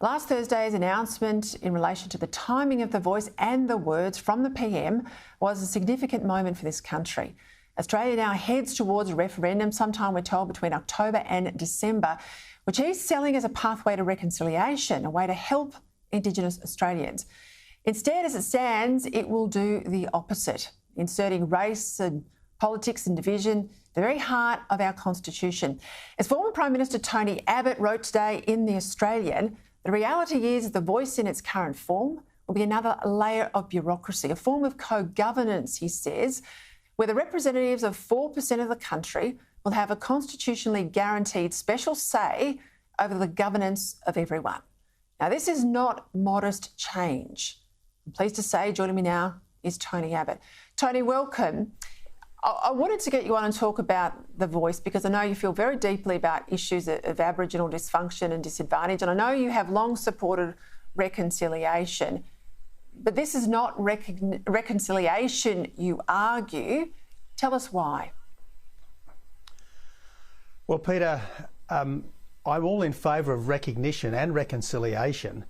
Last Thursday's announcement in relation to the timing of the voice and the words from the PM was a significant moment for this country. Australia now heads towards a referendum sometime, we're told, between October and December, which he's selling as a pathway to reconciliation, a way to help Indigenous Australians. Instead, as it stands, it will do the opposite, inserting race and politics and division, the very heart of our Constitution. As former Prime Minister Tony Abbott wrote today in The Australian, the reality is the voice in its current form will be another layer of bureaucracy, a form of co-governance, he says, where the representatives of 4% of the country will have a constitutionally guaranteed special say over the governance of everyone. Now, this is not modest change. I'm pleased to say, joining me now is Tony Abbott. Tony, welcome. I wanted to get you on and talk about the voice because I know you feel very deeply about issues of Aboriginal dysfunction and disadvantage, and I know you have long supported reconciliation. But this is not reconciliation, you argue. Tell us why. Well, Peter, I'm all in favour of recognition and reconciliation,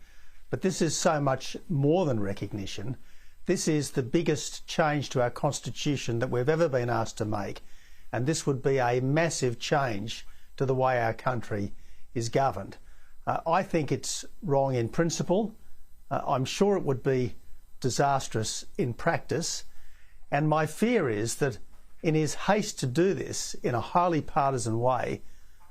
but this is so much more than recognition. This is the biggest change to our Constitution that we've ever been asked to make, and this would be a massive change to the way our country is governed. I think it's wrong in principle. I'm sure it would be disastrous in practice, and my fear is that in his haste to do this in a highly partisan way,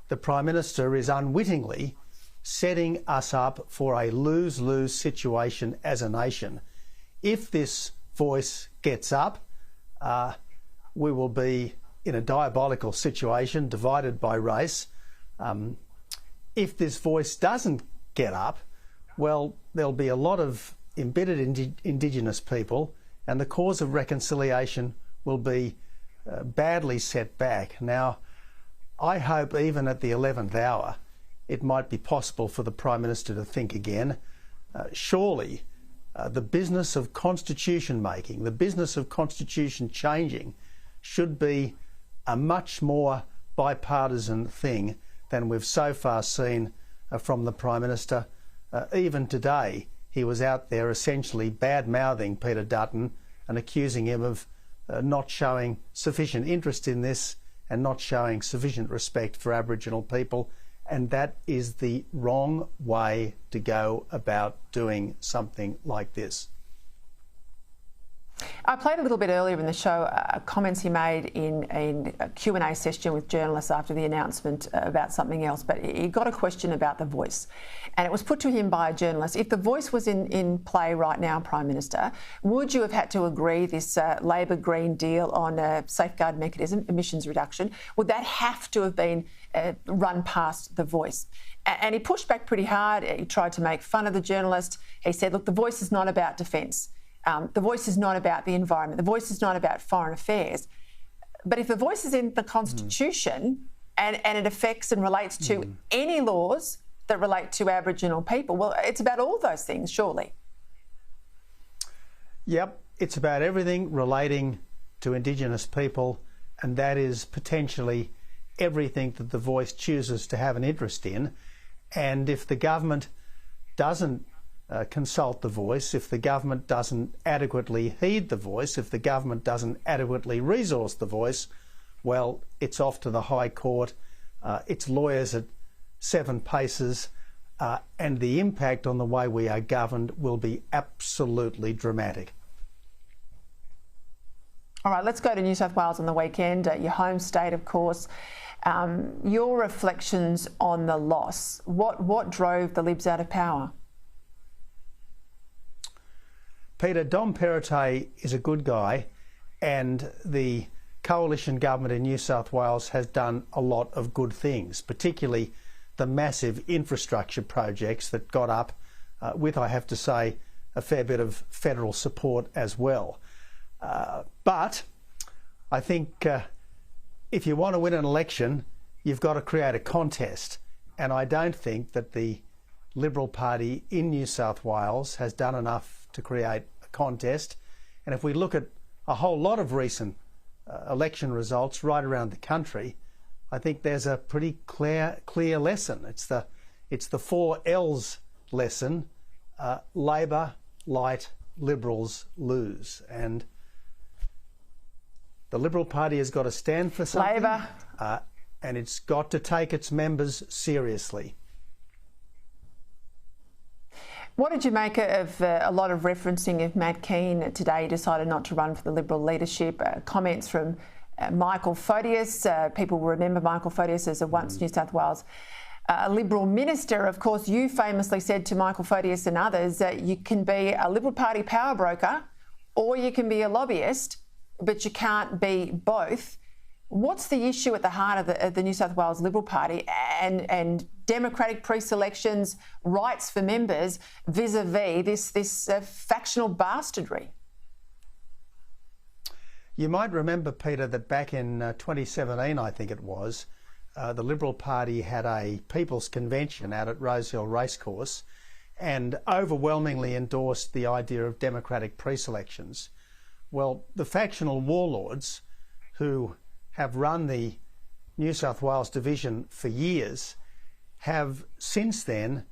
the Prime Minister is unwittingly setting us up for a lose-lose situation as a nation. If this voice gets up, we will be in a diabolical situation, divided by race. If this voice doesn't get up, well, there'll be a lot of embittered Indigenous people, and the cause of reconciliation will be badly set back. Now, I hope even at the 11th hour, it might be possible for the Prime Minister to think again. Surely, the business of constitution making, the business of constitution changing should be a much more bipartisan thing than we've so far seen from the Prime Minister. Even today, he was out there essentially bad-mouthing Peter Dutton and accusing him of not showing sufficient interest in this and not showing sufficient respect for Aboriginal people. And that is the wrong way to go about doing something like this. I played a little bit earlier in the show comments he made in a Q&A session with journalists after the announcement about something else, but he got a question about the voice. And it was put to him by a journalist. If the voice was in play right now, Prime Minister, would you have had to agree this Labor Green Deal on a safeguard mechanism, emissions reduction? Would that have to have been run past the voice? And he pushed back pretty hard. He tried to make fun of the journalist. He said, look, the voice is not about defence. The voice is not about the environment. The voice is not about foreign affairs. But if the voice is in the Constitution and it affects and relates to any laws that relate to Aboriginal people, well, it's about all those things, surely. Yep, it's about everything relating to Indigenous people, and that is potentially everything that the voice chooses to have an interest in. And if the government doesn't consult the voice, if the government doesn't adequately heed the voice, if the government doesn't adequately resource the voice, well, it's off to the High Court, it's lawyers at 7 paces, and the impact on the way we are governed will be absolutely dramatic. All right, let's go to New South Wales on the weekend, your home state, of course. Your reflections on the loss. What drove the Libs out of power? Peter, Dom Perrottet is a good guy, and the coalition government in New South Wales has done a lot of good things, particularly the massive infrastructure projects that got up with, I have to say, a fair bit of federal support as well. But I think if you want to win an election, you've got to create a contest. And I don't think that the Liberal Party in New South Wales has done enough to create a contest. And if we look at a whole lot of recent election results right around the country, I think there's a pretty clear lesson. It's the 4 L's lesson, Labor, Light, Liberals lose. And the Liberal Party has got to stand for something. Labor. And it's got to take its members seriously. What did you make of a lot of referencing of Matt Keane today decided not to run for the Liberal leadership? Comments from Michael Photius. People will remember Michael Photius as a once New South Wales Liberal minister. Of course, you famously said to Michael Photius and others that you can be a Liberal Party power broker or you can be a lobbyist, but you can't be both. What's the issue at the heart of the New South Wales Liberal Party and democratic pre-selections, rights for members vis-a-vis this factional bastardry? You might remember, Peter, that back in 2017, I think it was, the Liberal Party had a People's Convention out at Rosehill Racecourse and overwhelmingly endorsed the idea of democratic pre-selections. Well, the factional warlords who have run the New South Wales division for years have since then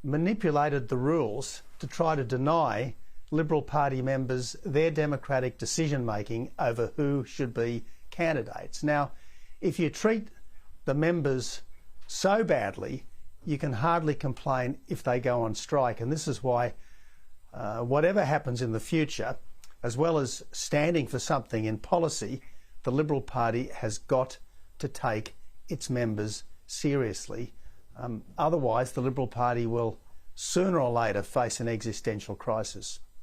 manipulated the rules to try to deny Liberal Party members their democratic decision-making over who should be candidates. Now, if you treat the members so badly, you can hardly complain if they go on strike. And this is why whatever happens in the future, as well as standing for something in policy, the Liberal Party has got to take its members seriously. Otherwise, the Liberal Party will sooner or later face an existential crisis.